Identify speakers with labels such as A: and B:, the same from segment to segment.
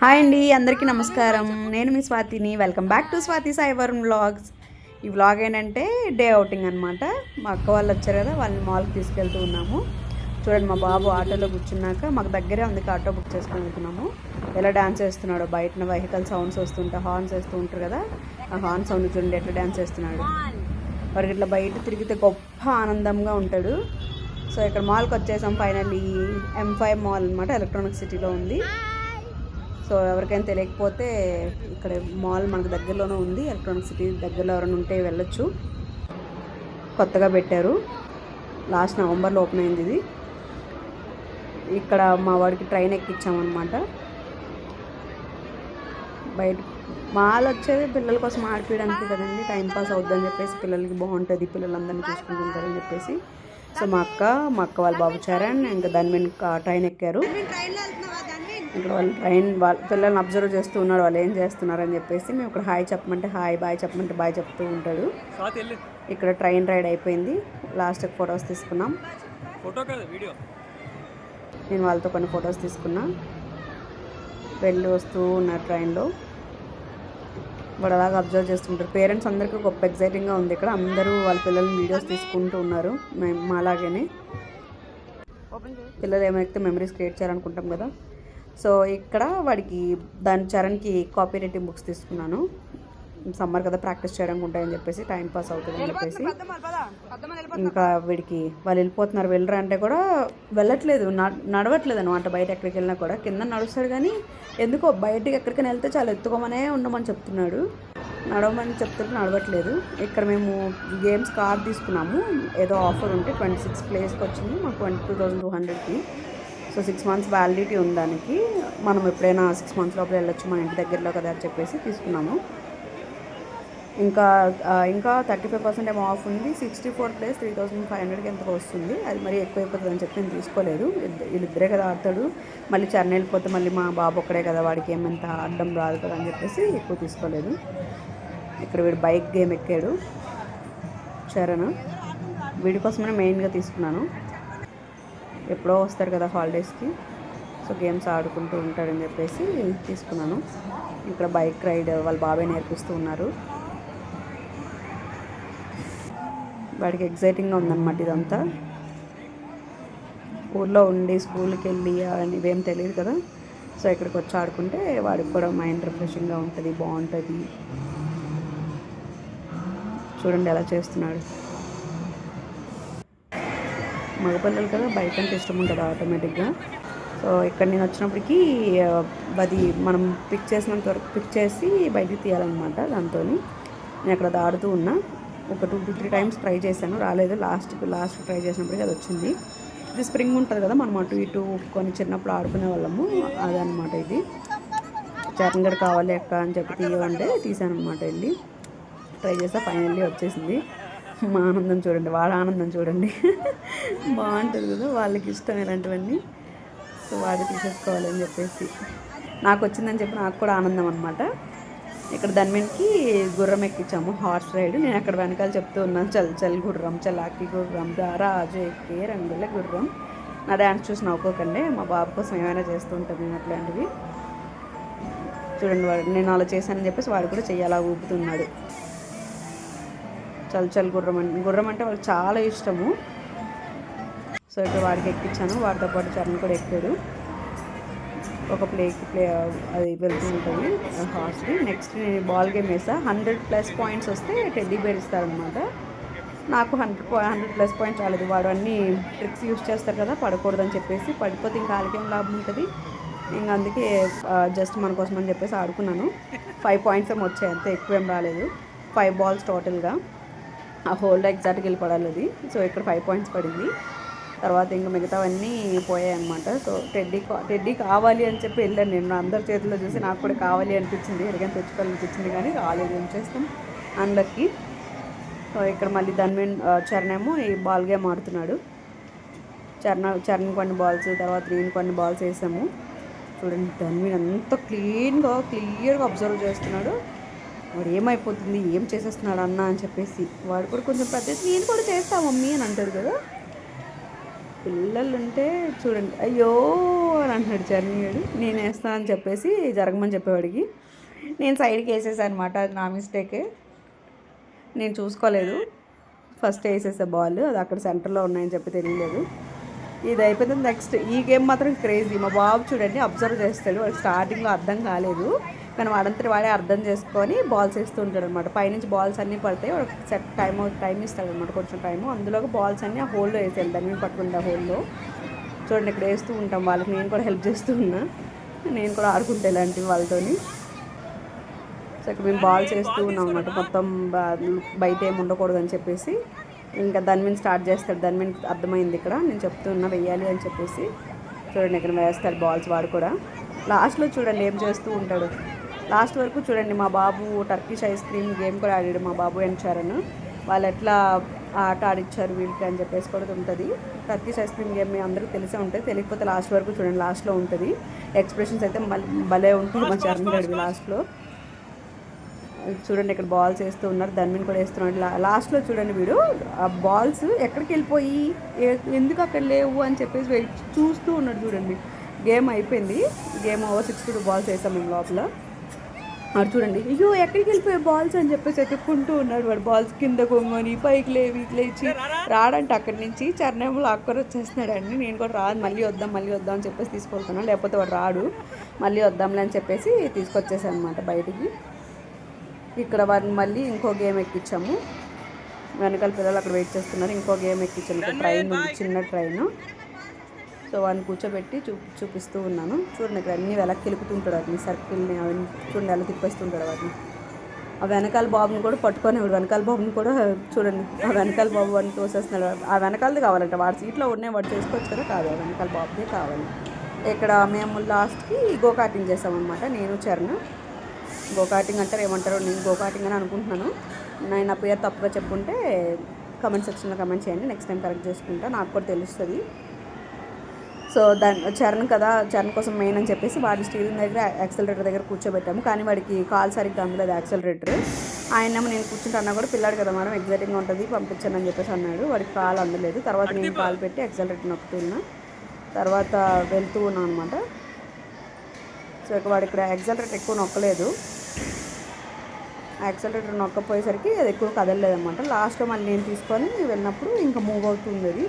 A: Hi అండి, అందరికీ నమస్కారం. నేను మీ స్వాతిని. Welcome back to Swathi Saivaram vlogs. ఈ వ్లాగ్ ఏంటంటే డే అవుటింగ్ అనమాట. మా అక్క వాళ్ళు వచ్చారు కదా, వాళ్ళని మాల్కి తీసుకెళ్తూ ఉన్నాము. చూడండి, మా బాబు ఆటోలో కూర్చున్నాక మాకు దగ్గరే అందుకే ఆటో బుక్ చేసుకొని వెళ్తున్నాము. ఎలా డ్యాన్స్ చేస్తున్నాడు, బయట వెహికల్ సౌండ్స్ వస్తుంటే హార్న్స్ వేస్తూ ఉంటారు కదా, ఆ హార్న్ సౌండ్ చూడండి ఎట్లా డ్యాన్స్ చేస్తున్నాడు. వాడికి ఇట్లా బయట తిరిగితే గొప్ప ఆనందంగా ఉంటాడు. సో ఇక్కడ మాల్కి వచ్చేసాం ఫైనల్లీ. M5 మాల్ అనమాట, ఎలక్ట్రానిక్ సిటీలో ఉంది. సో ఎవరికైనా తెలియకపోతే ఇక్కడ మాల్ మనకు దగ్గరలోనే ఉంది. ఎలక్ట్రానిక్ సిటీ దగ్గరలో ఎవరైనా ఉంటే వెళ్ళొచ్చు. కొత్తగా పెట్టారు, లాస్ట్ నవంబర్లో ఓపెన్ అయింది ఇది. ఇక్కడ మా వాడికి ట్రైన్ ఎక్కించామన్నమాట. బయట మాల్ వచ్చేది పిల్లల కోసం ఆడిపించడానికి కదండి, టైంపాస్ అవుద్దని చెప్పేసి, పిల్లలకి బాగుంటుంది, పిల్లలందరినీ చూసుకుంటుంటారని చెప్పేసి. సో మా అక్క వాళ్ళ బాబు చరణ్ ఇంకా దాని మీద ట్రైన్ ఎక్కారు. ఇక్కడ వాళ్ళ పిల్లల్ని అబ్జర్వ్ చేస్తూ ఉన్నాడు, వాళ్ళు ఏం చేస్తున్నారని చెప్పేసి. మేము ఇక్కడ హాయ్ చెప్పమంటే హాయ్, బాయ్ చెప్పమంటే బాయ్ చెప్తూ ఉంటాడు. ఇక్కడ ట్రైన్ రైడ్ అయిపోయింది, లాస్ట్కి ఫొటోస్ తీసుకున్నాం. నేను వాళ్ళతో కొన్ని ఫొటోస్ తీసుకున్నా. వెళ్ళి వస్తూ ఉన్నారు ట్రైన్లో. వాడు అలాగా అబ్జర్వ్ చేస్తుంటారు. పేరెంట్స్ అందరికీ గొప్ప ఎగ్జైటింగ్గా ఉంది. ఇక్కడ అందరూ వాళ్ళ పిల్లల్ని వీడియోస్ తీసుకుంటూ ఉన్నారు. మేము అలాగే పిల్లలు ఏమైతే మెమరీస్ క్రియేట్ చేయాలనుకుంటాం కదా. సో ఇక్కడ వాడికి చరణ్కి కాపీ రైటింగ్ బుక్స్ తీసుకున్నాను. సమ్మర్ కదా, ప్రాక్టీస్ చేయడానికి ఉంటాయని చెప్పేసి, టైం పాస్ అవుతుందని చెప్పేసి. ఇంకా వీడికి వాళ్ళు వెళ్ళిపోతున్నారు, వెళ్ళరా అంటే కూడా వెళ్ళట్లేదు, నడవట్లేదు అనమాట. బయట ఎక్కడికి వెళ్ళినా కూడా కింద నడుస్తాడు, కానీ ఎందుకో బయటకి ఎక్కడికైనా వెళ్తే చాలా ఎత్తుకోమనే ఉండమని చెప్తున్నాడు. నడవమని చెప్తుంటే నడవట్లేదు. ఇక్కడ మేము గేమ్స్ కార్డ్ తీసుకున్నాము, ఏదో ఆఫర్ ఉంటే 26 ప్లేస్కి వచ్చింది మాకు 22,200కి. సో 6 months వ్యాలిడిటీ ఉంది దానికి. మనం ఎప్పుడైనా 6 months లోపల వెళ్ళొచ్చు, మన ఇంటి దగ్గరలో కదా అని చెప్పేసి తీసుకున్నాము. ఇంకా 35% ఏమో ఆఫ్ ఉంది. 64 ప్లేస్ 3,500కి ఎంతకు వస్తుంది. అది మరీ ఎక్కువైపోతుంది అని చెప్పి నేను తీసుకోలేదు. వీళ్ళిద్దరే కదా ఆడతాడు, మళ్ళీ చరణ్ వెళ్ళిపోతే మళ్ళీ మా బాబు ఒక్కడే కదా, వాడికి ఏమంత అడ్డం రాదు కదా అని చెప్పేసి ఎక్కువ తీసుకోలేదు. ఇక్కడ వీడు బైక్ గేమ్ ఎక్కాడు చరణ్, వీడి కోసమే మెయిన్గా తీసుకున్నాను. ఎప్పుడో వస్తారు కదా హాలిడేస్కి, సో గేమ్స్ ఆడుకుంటూ ఉంటాడని చెప్పేసి తీసుకున్నాను. ఇక్కడ బైక్ రైడ్ వాళ్ళ బాబాయ్ నేర్పిస్తూ ఉన్నారు. వాడికి ఎగ్జైటింగ్గా ఉందన్నమాట ఇదంతా. ఊళ్ళో ఉండి స్కూల్కి వెళ్ళి అని ఇవేం తెలియదు కదా, సో ఇక్కడికి వచ్చి ఆడుకుంటే వాడికి కూడా మైండ్ రిఫ్రెషింగ్గా ఉంటుంది, బాగుంటుంది. చూడండి ఎలా చేస్తున్నాడు. మగపిల్లలు కదా, బైక్ అంటే ఇష్టం ఉంటుంది ఆటోమేటిక్గా. సో ఇక్కడ నేను వచ్చినప్పటికీ అది మనం పిక్ చేసినంత వరకు పిక్ చేసి బయటికి తీయాలన్నమాట. దాంతో నేను అక్కడ ఆడుతూ ఉన్నా. ఒక 2 to 3 times ట్రై చేశాను, రాలేదు. లాస్ట్ ట్రై చేసినప్పటికీ అది వచ్చింది. ఇది స్ప్రింగ్ ఉంటుంది కదా, మనం అటు ఇటు కొన్ని చిన్నప్పుడు ఆడుకునే వాళ్ళము, అదనమాట ఇది. చరణ్ గడ్ కావాలి అక్క అని చెప్పి తీయమంటే తీసాను అనమాట. వెళ్ళి ట్రై చేస్తే ఫైనల్లీ వచ్చేసింది. మా ఆనందం చూడండి, వాడి ఆనందం చూడండి. బాగుంటుంది కదా, వాళ్ళకి ఇష్టం ఇలాంటివన్నీ. సో వాడు తీసేసుకోవాలని చెప్పేసి నాకు వచ్చిందని చెప్పి నాకు కూడా ఆనందం అనమాట. ఇక్కడ దాని మీదకి గుర్రం ఎక్కించాము, హార్స్ రైడ్. నేను అక్కడ వెనకాల చెప్తూ ఉన్నాను, చల్ గుర్రం, చలాకి గుర్రం, రాజు ఎక్కే రంగుల గుర్రం. నా డ్యాన్స్ చూసి నవ్వుకోకండి, మా బాబు కోసం ఏమైనా చేస్తూ ఉంటాను నేను అట్లాంటివి. చూడండి, వాడు నేను అలా చేశానని చెప్పేసి వాడు కూడా చెయ్యాలా ఊపుతున్నాడు. చల్ గుర్రం అంటే వాళ్ళకి చాలా ఇష్టము. సో ఇక్కడ వాడికి ఎక్కించాను, వాడితో పాటు చరణ్ కూడా ఎక్కాడు. ఒక ప్లే అది వెళ్తూ ఉంటుంది హార్స్కి. నెక్స్ట్ నేను బాల్ గేమ్ వేసా. 100+ points వస్తే టెడ్డీ బేర్ ఇస్తారనమాట. నాకు 100+ points రాలేదు. వాడు అన్నీ ట్రిక్స్ యూజ్ చేస్తారు కదా, పడకూడదని చెప్పేసి. పడిపోతే ఇంకా వాళ్ళకేం లాభం ఉంటుంది. ఇంకా అందుకే జస్ట్ మన కోసం అని చెప్పేసి ఆడుకున్నాను. 5 points ఏమో వచ్చాయి, అంతే, ఎక్కువేం రాలేదు. 5 balls టోటల్గా. ఆ హోల్డ్ ఎగ్జాక్ట్గా వెళ్ళి పడాలి అది. సో ఇక్కడ 5 points పడింది. తర్వాత ఇంకా మిగతావన్నీ పోయాయి అనమాట. సో టెడ్డీ కావాలి అని చెప్పి వెళ్ళాను నేను. అందరి చేతిలో చూసి నాకు కూడా కావాలి అనిపించింది, ఎలాగైనా తెచ్చుకోవాలనిపించింది, కానీ రాలేదు. ఏం చేస్తాం, అన్లక్కీ. సో ఇక్కడ మళ్ళీ దాని మీద చరణ్ ఏమో ఈ బాల్ గేమ్ ఆడుతున్నాడు. చరణ్ కొన్ని బాల్స్, తర్వాత నేను కొన్ని బాల్స్ వేసాము. చూడండి, దాని మీద అంత క్లియర్గా అబ్జర్వ్ చేస్తున్నాడు. వాడు ఏమైపోతుంది, ఏం చేసేస్తున్నాడు అన్న అని చెప్పేసి. వాడు కూడా కొంచెం పెద్ద, నేను కూడా చేస్తా మమ్మీ అని అంటాడు కదా. పిల్లలు ఉంటే చూడండి, అయ్యో అని అంటున్నాడు చరణ్. నేను వేస్తాను అని చెప్పేసి జరగమని చెప్పేవాడికి నేను సైడ్కి వేసేసాను అనమాట. అది నా మిస్టేక్, నేను చూసుకోలేదు. ఫస్ట్ వేసేసే బాల్ అది అక్కడ సెంటర్లో ఉన్నాయని చెప్పి తెలియలేదు. ఇది అయిపోయింది. నెక్స్ట్ ఈ గేమ్ మాత్రం క్రేజీ. మా బాబు చూడండి అబ్జర్వ్ చేస్తాడు. వాడికి స్టార్టింగ్లో అర్థం కాలేదు, కానీ వాడంతా వాడే అర్థం చేసుకొని బాల్స్ వేస్తూ ఉంటాడు అనమాట. పైనుంచి బాల్స్ అన్నీ పడతాయి, వాడికి సెట్ టైం ఇస్తాడు అనమాట, కొంచెం టైము. అందులోకి బాల్స్ అన్నీ ఆ హోల్లో వేసేయాలి, దాని మీద పట్టుకుంటే ఆ హోల్లో. చూడండి ఇక్కడ వేస్తూ ఉంటాం వాళ్ళకి, నేను కూడా హెల్ప్ చేస్తూ ఉన్నా, నేను కూడా ఆడుకుంటా ఇలాంటివి వాళ్ళతోని. సో ఇక్కడ మేము బాల్స్ వేస్తూ ఉన్నాం అనమాట. మొత్తం బయట ఏమి ఉండకూడదు అని చెప్పేసి ఇంకా దాని మీద స్టార్ట్ చేస్తాడు. దాని మీద అర్థమైంది ఇక్కడ నేను చెప్తున్నా వెయ్యాలి అని చెప్పేసి. చూడండి ఇక్కడ వేస్తాడు బాల్స్ వాడు కూడా. లాస్ట్లో చూడండి ఏం చేస్తూ ఉంటాడు. లాస్ట్ వరకు చూడండి మా బాబు టర్కిష్ ఐస్ క్రీమ్ గేమ్ కూడా ఆడాడు. మా బాబు అండ్ చరణ్ వాళ్ళు ఎట్లా ఆట ఆడిచ్చారు వీళ్ళకి అని చెప్పేసి కూడా ఉంటుంది. టర్కిష్ ఐస్ క్రీమ్ గేమ్ మీ అందరికీ తెలిసే ఉంటుంది, తెలియకపోతే లాస్ట్ వరకు చూడండి, లాస్ట్లో ఉంటుంది. ఎక్స్ప్రెషన్స్ అయితే భలే ఉంటుంది మా చరణ్ గడివి లాస్ట్లో. చూడండి ఇక్కడ బాల్స్ వేస్తూ ఉన్నారు, దాని మీద కూడా వేస్తున్నాడు. లాస్ట్లో చూడండి వీడు ఆ బాల్స్ ఎక్కడికి వెళ్ళిపోయి ఎందుకు అక్కడ లేవు అని చెప్పేసి వెయిట్ చూస్తూ ఉన్నాడు. చూడండి గేమ్ అయిపోయింది, గేమ్ ఓవర్ 62 బాల్స్ వేసాం మేము లోపల. వాడు చూడండి అయ్యో ఎక్కడికి వెళ్ళిపోయే బాల్స్ అని చెప్పేసి ఎత్తుక్కుంటూ ఉన్నాడు. వాడు బాల్స్ కింద కొమ్మని పైకి లేచి రాడంటే అక్కడి నుంచి చరణం లాక్కొని వచ్చేస్తున్నాడు అండి. నేను కూడా రాదు, మళ్ళీ వద్దాం అని చెప్పేసి తీసుకెళ్తున్నాను, లేకపోతే వాడు రాడు, మళ్ళీ వద్దాంలే అని చెప్పేసి తీసుకొచ్చేసాను అనమాట బయటికి. ఇక్కడ వారిని మళ్ళీ ఇంకో గేమ్ ఎక్కించాము. వెనకాల పిల్లలు అక్కడ వెయిట్ చేస్తున్నారు. ఇంకో గేమ్ ఎక్కించాము, ఇక్కడ ట్రైన్ ఉంది, చిన్న ట్రైన్. సో వాడిని కూర్చోబెట్టి చూపిస్తూ ఉన్నాను. చూడండి ఇక్కడ అన్నీ వెనక్కి వెళ్ళుకుతుంటాడు, వాటిని సర్కిల్ని అవన్నీ చూడండి అలా తిప్పేస్తుంటాడు వాటిని. ఆ వెనకాల బాబుని కూడా పట్టుకునేవాడు. వెనకాల బాబుని కూడా చూడండి, ఆ వెనకాల బాబు వాడిని తోసేస్తున్నాడు. ఆ వెనకాలది కావాలంట, వాడి సీట్లో ఉన్నాయి వాడు చేసుకోవచ్చు కదా, కాదు ఆ వెనకాల బాబుదే కావాలి. ఇక్కడ మేము లాస్ట్కి గో కార్టింగ్ చేసామన్నమాట, నేను చరణ్. గో కార్టింగ్ అంటారు ఏమంటారో, నేను గో కార్టింగ్ అని అనుకుంటున్నాను. నేను నా పేరు తప్పుగా చెప్పుంటే కమెంట్ సెక్షన్లో కమెంట్ చేయండి, నెక్స్ట్ టైం కరెక్ట్ చేసుకుంటా, నాకు కూడా తెలుస్తుంది. సో చరణ్ కోసం మెయిన్ అని చెప్పేసి వాడి స్టీరింగ్ దగ్గర యాక్సిలరేటర్ దగ్గర కూర్చోబెట్టాము, కానీ వాడికి కాల్ సరిగ్గా అందలేదు యాక్సిలరేటర్. ఆయనేమో నేను కూర్చుంటున్నా కూడా పిల్లాడు కదా మేడం ఎగ్జైటింగ్గా ఉంటుంది పంపించాను అని చెప్పేసి అన్నాడు. వాడికి కాల్ అందలేదు. తర్వాత నేను కాల్ పెట్టి యాక్సిలరేటర్ నొక్కుతున్నా, తర్వాత వెళ్తూ ఉన్నాను అనమాట. సో ఇక వాడు ఇక్కడ యాక్సిలరేటర్ ఎక్కువ నొక్కలేదు, యాక్సిలరేటర్ నొక్కపోయేసరికి అది ఎక్కువ కదలలేదన్నమాట. లాస్ట్లో మళ్ళీ నేను తీసుకొని వెళ్ళినప్పుడు ఇంకా మూవ్ అవుతుంది అది.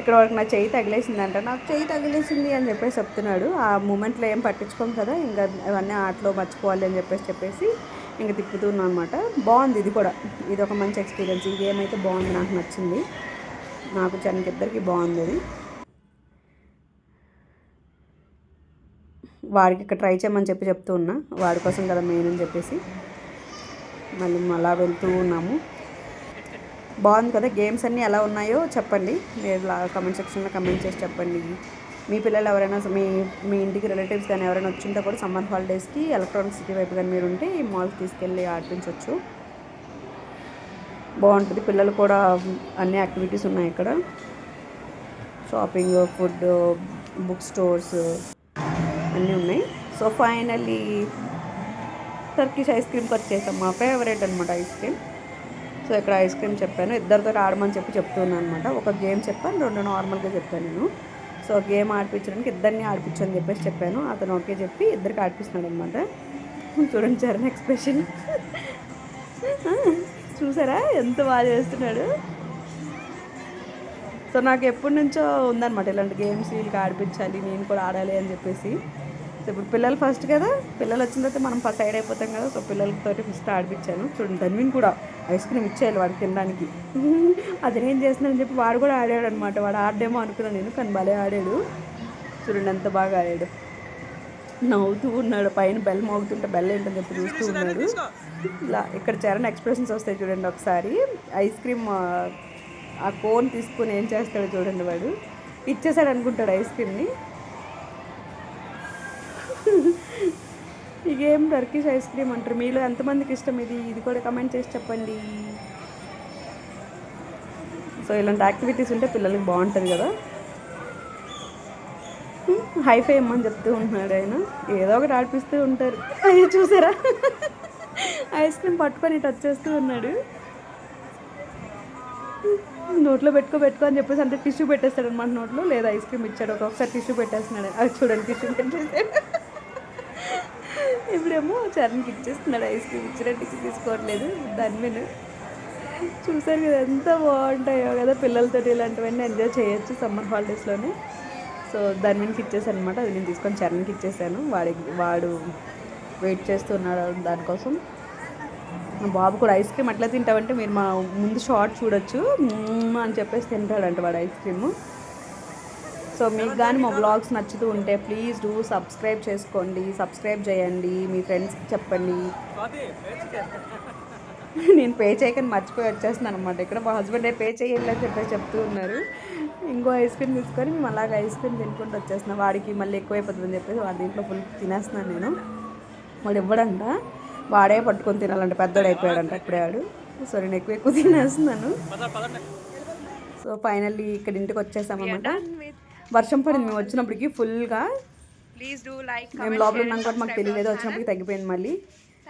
A: ఇక్కడ వరకు నా చెయ్యి తగిలేసిందంట, నాకు చెయ్యి తగిలేసింది అని చెప్పేసి చెప్తున్నాడు. ఆ మూమెంట్లో ఏం పట్టించుకోం కదా, ఇంకా అవన్నీ ఆటలో మర్చిపోవాలి అని చెప్పేసి ఇంకా తిప్పుతున్నాను అనమాట. బాగుంది ఇది కూడా, ఇది ఒక మంచి ఎక్స్పీరియన్స్. ఈ గేమ్ అయితే బాగుంది, నాకు నచ్చింది, నాకు చరణ్కి ఇద్దరికి బాగుంది అది. వాడికి ఇక్కడ ట్రై చేయమని చెప్తూ ఉన్నా, వాడి కోసం కదా మెయిన్ అని చెప్పేసి మళ్ళీ అలా వెళ్తూ ఉన్నాము. బాగుంది కదా, గేమ్స్ అన్నీ ఎలా ఉన్నాయో చెప్పండి, మీరు కమెంట్ సెక్షన్లో కమెంట్ చేసి చెప్పండి. మీ పిల్లలు ఎవరైనా మీ ఇంటికి రిలేటివ్స్ కానీ ఎవరైనా వచ్చింటే కూడా సమ్మర్ హాలిడేస్కి ఎలక్ట్రానిక్ సిటీ వైపు కానీ మీరు ఉంటే ఈ మాల్కి తీసుకెళ్ళి ఆడిపించవచ్చు, బాగుంటుంది. పిల్లలు కూడా అన్ని యాక్టివిటీస్ ఉన్నాయి ఇక్కడ, షాపింగ్, ఫుడ్, బుక్ స్టోర్స్ అన్నీ ఉన్నాయి. సో ఫైనల్లీ టర్కిష్ ఐస్ క్రీమ్కి వచ్చేసాం, మా ఫేవరెట్ అనమాట ఐస్ క్రీమ్. సో ఇక్కడ ఐస్ క్రీమ్ చెప్పాను, ఇద్దరితో ఆడమని చెప్తున్నాను అనమాట. ఒక గేమ్ చెప్పాను, 2 నార్మల్గా చెప్పాను నేను. సో గేమ్ ఆడిపించడానికి ఇద్దరిని ఆడిపించని చెప్పాను, అతను ఓకే చెప్పి ఇద్దరికి ఆడిపిస్తున్నాడు అనమాట. చూడండి చరణ్ ఎక్స్ప్రెషన్ చూసారా ఎంత బాగా చేస్తున్నాడు. సో నాకు ఎప్పటి నుంచో ఉందన్నమాట ఇలాంటి గేమ్స్ వీళ్ళకి ఆడిపించాలి, నేను కూడా ఆడాలి అని చెప్పేసి. సో ఇప్పుడు పిల్లలు ఫస్ట్ కదా, పిల్లలు వచ్చిన తర్వాత మనం సైడ్ అయిపోతాం కదా, సో పిల్లలతో ఫస్ట్ ఆడిపించాను. చూడండి ధన్విన్ కూడా ఐస్ క్రీమ్ ఇచ్చేయాలి వాడికి తినడానికి, అది నేను చేస్తున్నానని చెప్పి వాడు కూడా ఆడాడు అనమాట. వాడు ఆడేమో అనుకున్నాను నేను, కానీ భలే ఆడాడు. చూడండి ఎంత బాగా ఆడాడు, నవ్వుతూ ఉన్నాడు. పైన బెల్ మోగుతుంటే బెల్ ఏంటని చెప్పి చూస్తూ ఉన్నాడు. ఇలా ఇక్కడ చరణ్ ఎక్స్ప్రెషన్స్ వస్తాయి చూడండి. ఒకసారి ఐస్ క్రీమ్ ఆ కోన్ తీసుకొని ఏం చేస్తాడో చూడండి, వాడు ఇచ్చేసాడు అనుకుంటాడు ఐస్ క్రీమ్ని. ఈ గేమ్ టర్కిష్ ఐస్ క్రీమ్ అంటారు. మీలో ఎంతమందికి ఇష్టం ఇది కూడా కమెంట్ చేసి చెప్పండి. సో ఇలాంటి యాక్టివిటీస్ ఉంటే పిల్లలకి బాగుంటుంది కదా. హైఫై ఇమ్మని చెప్తూ ఉంటున్నాడు ఆయన, ఏదో ఒకటి ఆడిపిస్తూ ఉంటారు. అయ్యో చూసారా ఐస్ క్రీమ్ పట్టుకొని టచ్ చేస్తూ ఉన్నాడు. నోట్లో పెట్టుకో అని చెప్పేసి అంటే టిష్యూ పెట్టేస్తాడు అనమాట నోట్లో, లేదా ఐస్ క్రీమ్ ఇచ్చాడు ఒక్కొక్కసారి టిష్యూ పెట్టేస్తున్నాడు. అది చూడండి టిష్యూ పెట్టేసాడు. ఇప్పుడేమో చరణ్కి ఇచ్చేస్తున్నాడు ఐస్ క్రీమ్, ఇచ్చినట్టు తీసుకోవట్లేదు. దాని మీద చూసారు కదా ఎంత బాగుంటాయో కదా, పిల్లలతో ఇలాంటివన్నీ ఎంజాయ్ చేయొచ్చు సమ్మర్ హాలిడేస్లోనే. సో దాని మీదకి ఇచ్చేసాను అనమాట. అది నేను తీసుకొని చరణ్కి ఇచ్చేసాను. వాడు వెయిట్ చేస్తున్నాడు దానికోసం. మా బాబు కూడా ఐస్ క్రీమ్ అట్లా తింటామంటే మీరు మా ముందు షార్ట్ చూడొచ్చు అని చెప్పేసి తింటాడంట వాడు ఐస్ క్రీము. సో మీకు కానీ మా బ్లాగ్స్ నచ్చుతూ ఉంటే ప్లీజ్ డూ సబ్స్క్రైబ్ చేసుకోండి, సబ్స్క్రైబ్ చేయండి, మీ ఫ్రెండ్స్కి చెప్పండి. నేను పే చేయకని మర్చిపోయి వచ్చేస్తున్నాను అనమాట. ఇక్కడ మా హస్బెండ్ పే చేయాలి అని చెప్పేసి చెప్తూ ఉన్నారు. ఇంకో ఐస్ క్రీమ్ తీసుకొని మేము అలాగే ఐస్ క్రీమ్ తినుకుంటూ వచ్చేస్తున్నాం. వాడికి మళ్ళీ ఎక్కువైపోతుందని చెప్పేసి వాడి దీంట్లో ఫుల్ తినేస్తున్నాను నేను. వాడు ఇవ్వడంట, వాడే పట్టుకొని తినాలంటే పెద్దోడు అయిపోయాడంట ఇప్పుడే వాడు. సో నేను ఎక్కువ తినేస్తున్నాను. సో ఫైనల్లీ ఇక్కడ ఇంటికి వచ్చేసామన్నమాట. వర్షం పడింది మేము వచ్చినప్పటికి ఫుల్గా. మేము లోపల ఉన్నాం కూడా మాకు తెలియలేదు, వచ్చినప్పటికి తగ్గిపోయింది మళ్ళీ.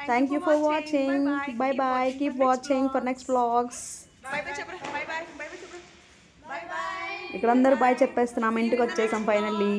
A: Thank you for watching. Bye bye. Keep watching for next vlogs. ఇక్కడ అందరూ బాయ్ చెప్పేస్తున్నాం. ఇంటికి వచ్చేసాం ఫైనల్లీ.